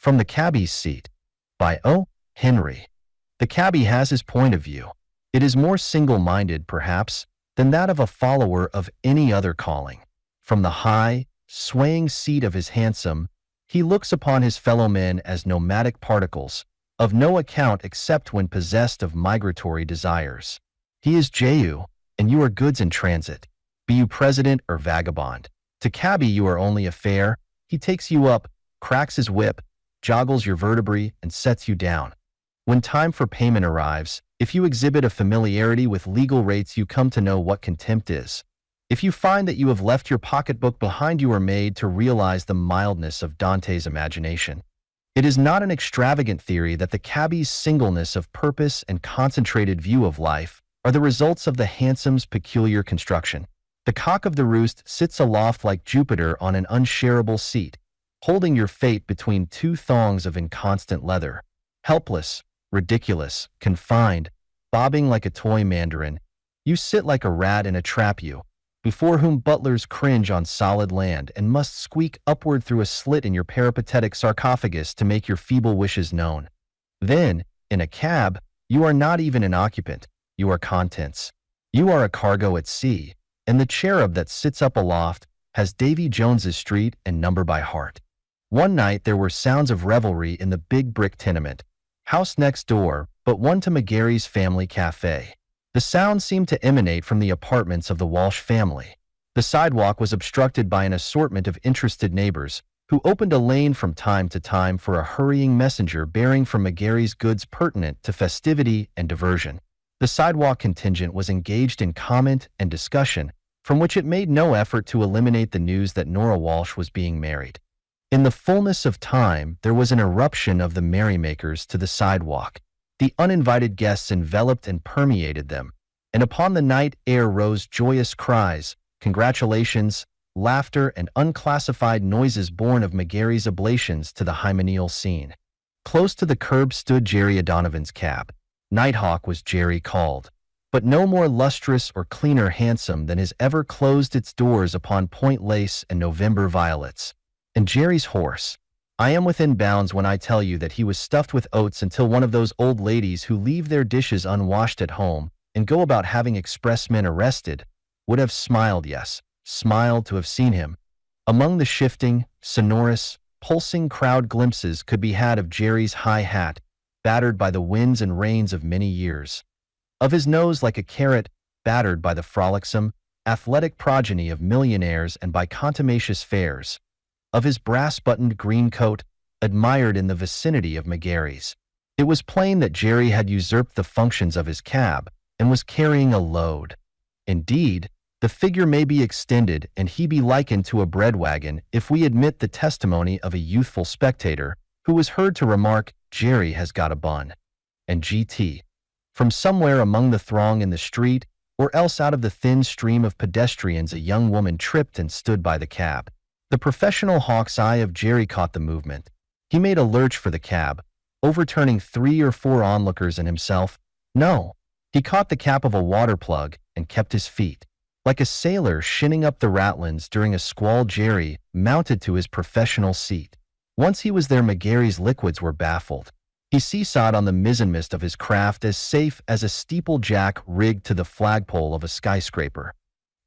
From the Cabby's Seat by O. Henry. The cabby has his point of view. It is more single-minded, perhaps, than that of a follower of any other calling. From the high, swaying seat of his hansom, he looks upon his fellow men as nomadic particles, of no account except when possessed of migratory desires. He is Jehu, and you are goods in transit, be you president or vagabond. To Cabby you are only a fare. He takes you up, cracks his whip, joggles your vertebrae, and sets you down. When time for payment arrives, if you exhibit a familiarity with legal rates, you come to know what contempt is. If you find that you have left your pocketbook behind, you are made to realize the mildness of Dante's imagination. It is not an extravagant theory that the cabby's singleness of purpose and concentrated view of life are the results of the hansom's peculiar construction. The cock of the roost sits aloft like Jupiter on an unshareable seat, holding your fate between two thongs of inconstant leather. Helpless, ridiculous, confined, bobbing like a toy mandarin, you sit like a rat in a trap, you, before whom butlers cringe on solid land and must squeak upward through a slit in your peripatetic sarcophagus to make your feeble wishes known. Then, in a cab, you are not even an occupant, you are contents. You are a cargo at sea, and the cherub that sits up aloft has Davy Jones's street and number by heart. One night there were sounds of revelry in the big brick tenement house next door, but one to McGarry's family cafe. The sound seemed to emanate from the apartments of the Walsh family. The sidewalk was obstructed by an assortment of interested neighbors, who opened a lane from time to time for a hurrying messenger bearing from McGarry's goods pertinent to festivity and diversion. The sidewalk contingent was engaged in comment and discussion, from which it made no effort to eliminate the news that Nora Walsh was being married. In the fullness of time, there was an eruption of the merrymakers to the sidewalk. The uninvited guests enveloped and permeated them, and upon the night air rose joyous cries, congratulations, laughter, and unclassified noises born of McGarry's oblations to the hymeneal scene. Close to the curb stood Jerry O'Donovan's cab. Nighthawk was Jerry called, but no more lustrous or cleaner handsome than his ever closed its doors upon point lace and November violets. And Jerry's horse. I am within bounds when I tell you that he was stuffed with oats until one of those old ladies who leave their dishes unwashed at home and go about having expressmen arrested would have smiled, yes, smiled to have seen him. Among the shifting, sonorous, pulsing crowd, glimpses could be had of Jerry's high hat, battered by the winds and rains of many years, of his nose like a carrot, battered by the frolicsome, athletic progeny of millionaires and by contumacious fairs, of his brass-buttoned green coat, admired in the vicinity of McGarry's. It was plain that Jerry had usurped the functions of his cab and was carrying a load. Indeed, the figure may be extended and he be likened to a bread wagon if we admit the testimony of a youthful spectator who was heard to remark, "Jerry has got a bun." And G.T. From somewhere among the throng in the street, or else out of the thin stream of pedestrians, a young woman tripped and stood by the cab. The professional hawk's eye of Jerry caught the movement. He made a lurch for the cab, overturning 3 or 4 onlookers and himself. No, he caught the cap of a water plug and kept his feet. Like a sailor shinning up the ratlins during a squall, Jerry mounted to his professional seat. Once he was there, McGarry's liquids were baffled. He seesawed on the mizzenmast of his craft as safe as a steeplejack rigged to the flagpole of a skyscraper.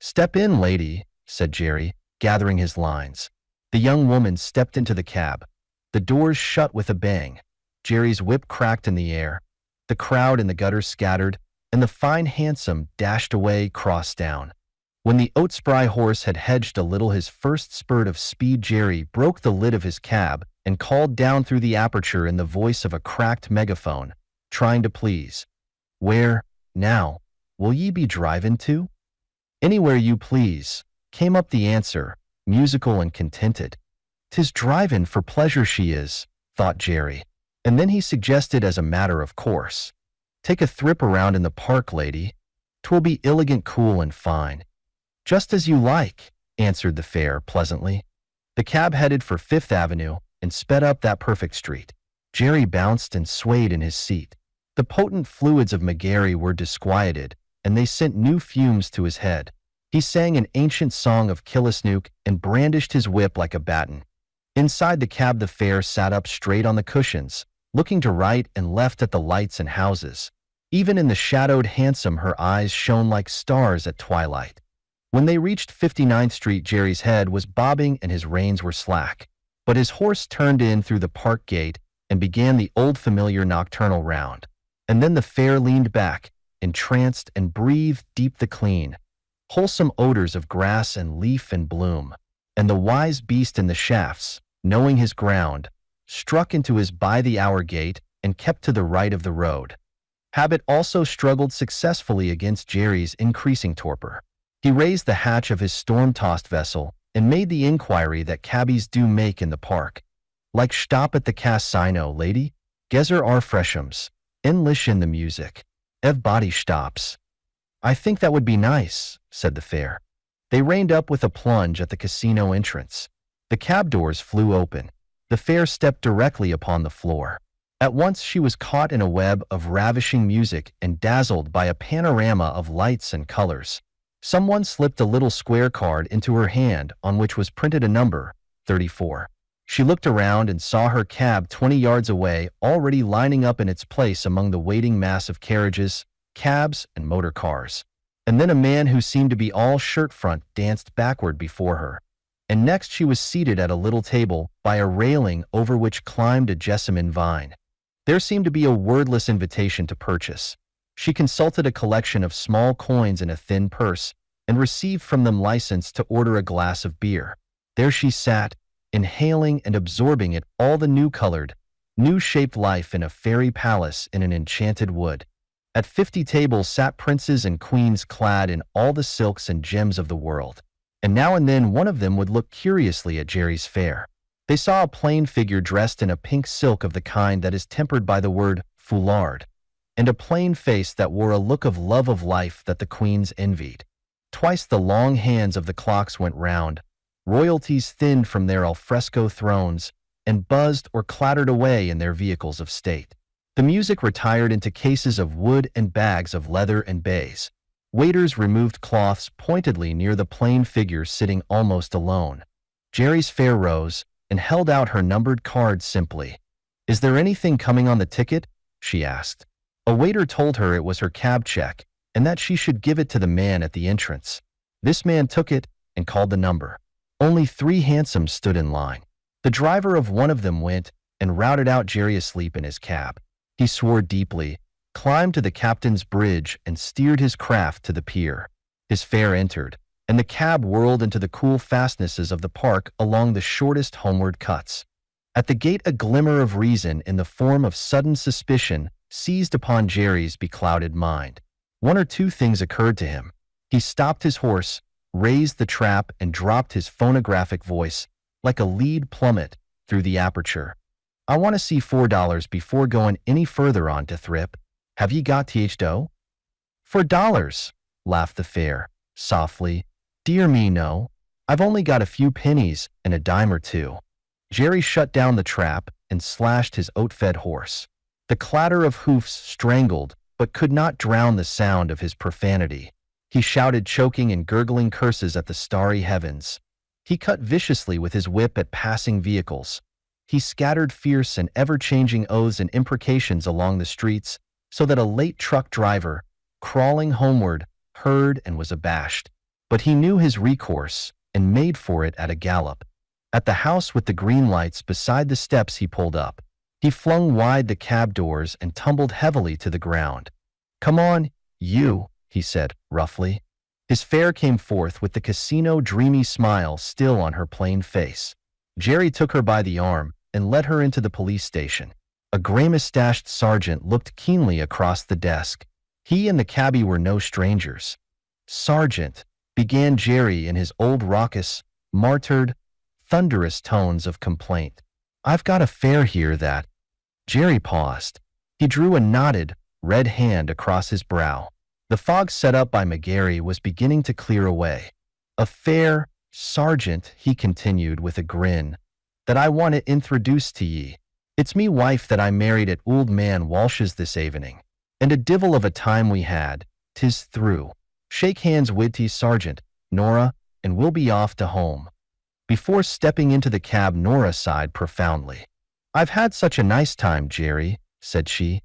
"Step in, lady," said Jerry, gathering his lines. The young woman stepped into the cab. The doors shut with a bang. Jerry's whip cracked in the air. The crowd in the gutter scattered, and the fine hansom dashed away cross down. When the oat-spry horse had hedged a little his first spurt of speed, Jerry broke the lid of his cab and called down through the aperture in the voice of a cracked megaphone, trying to please. "Where, now, will ye be drivin' to?" "Anywhere you please," came up the answer, musical and contented. "'Tis drivin' for pleasure she is," thought Jerry. And then he suggested as a matter of course, "Take a thrip around in the park, lady. 'Twill be illigant, cool, and fine." "Just as you like," answered the fare pleasantly. The cab headed for Fifth Avenue and sped up that perfect street. Jerry bounced and swayed in his seat. The potent fluids of McGarry were disquieted, and they sent new fumes to his head. He sang an ancient song of Killisnook and brandished his whip like a baton. Inside the cab, the fare sat up straight on the cushions, looking to right and left at the lights and houses. Even in the shadowed hansom, her eyes shone like stars at twilight. When they reached 59th Street, Jerry's head was bobbing and his reins were slack. But his horse turned in through the park gate and began the old familiar nocturnal round. And then the fare leaned back, entranced, and breathed deep the clean, wholesome odors of grass and leaf and bloom. And the wise beast in the shafts, knowing his ground, struck into his by-the-hour gait and kept to the right of the road. Habit also struggled successfully against Jerry's increasing torpor. He raised the hatch of his storm-tossed vessel and made the inquiry that cabbies do make in the park. Like stop at the casino, lady? Gezer are freshums. Enlish in the music. Ev body stops. I think that would be nice, said the fare. They reined up with a plunge at the casino entrance. The cab doors flew open. The fare stepped directly upon the floor. At once she was caught in a web of ravishing music and dazzled by a panorama of lights and colors. Someone slipped a little square card into her hand on which was printed a number, 34. She looked around and saw her cab 20 yards away, already lining up in its place among the waiting mass of carriages, cabs, and motor cars. And then a man who seemed to be all shirt front danced backward before her. And next she was seated at a little table by a railing over which climbed a jessamine vine. There seemed to be a wordless invitation to purchase. She consulted a collection of small coins in a thin purse and received from them license to order a glass of beer. There she sat, inhaling and absorbing it all, the new-colored, new-shaped life in a fairy palace in an enchanted wood. At 50 tables sat princes and queens clad in all the silks and gems of the world. And now and then one of them would look curiously at Jerry's fare. They saw a plain figure dressed in a pink silk of the kind that is tempered by the word foulard, and a plain face that wore a look of love of life that the queens envied. Twice the long hands of the clocks went round, royalties thinned from their alfresco thrones, and buzzed or clattered away in their vehicles of state. The music retired into cases of wood and bags of leather and baize. Waiters removed cloths pointedly near the plain figure sitting almost alone. Jerry's fare rose and held out her numbered card simply. "Is there anything coming on the ticket?" she asked. A waiter told her it was her cab check and that she should give it to the man at the entrance. This man took it and called the number. Only 3 hansoms stood in line. The driver of one of them went and routed out Jerry asleep in his cab. He swore deeply, climbed to the captain's bridge, and steered his craft to the pier. His fare entered, and the cab whirled into the cool fastnesses of the park along the shortest homeward cuts. At the gate a glimmer of reason in the form of sudden suspicion seized upon Jerry's beclouded mind. One or two things occurred to him. He stopped his horse, raised the trap, and dropped his phonographic voice, like a lead plummet, through the aperture. "I want to see $4 before going any further on to Thrip. Have ye got dough?" $4, laughed the fare, softly. "Dear me, no. I've only got a few pennies and a dime or two." Jerry shut down the trap and slashed his oat-fed horse. The clatter of hoofs strangled but could not drown the sound of his profanity. He shouted choking and gurgling curses at the starry heavens. He cut viciously with his whip at passing vehicles. He scattered fierce and ever-changing oaths and imprecations along the streets, so that a late truck driver, crawling homeward, heard and was abashed. But he knew his recourse and made for it at a gallop. At the house with the green lights beside the steps he pulled up. He flung wide the cab doors and tumbled heavily to the ground. "Come on, you," he said, roughly. His fare came forth with the casino dreamy smile still on her plain face. Jerry took her by the arm and led her into the police station. A gray-mustached sergeant looked keenly across the desk. He and the cabby were no strangers. "Sergeant," began Jerry in his old raucous, martyred, thunderous tones of complaint. "I've got a fare here that—" Jerry paused. He drew a knotted, red hand across his brow. The fog set up by McGarry was beginning to clear away. "A fare, Sergeant," he continued with a grin, "that I want to introduce to ye. It's me wife that I married at Old Man Walsh's this evening. And a divil of a time we had, 'tis through. Shake hands wid ye, Sergeant, Nora, and we'll be off to home." Before stepping into the cab, Nora sighed profoundly. "I've had such a nice time, Jerry," said she.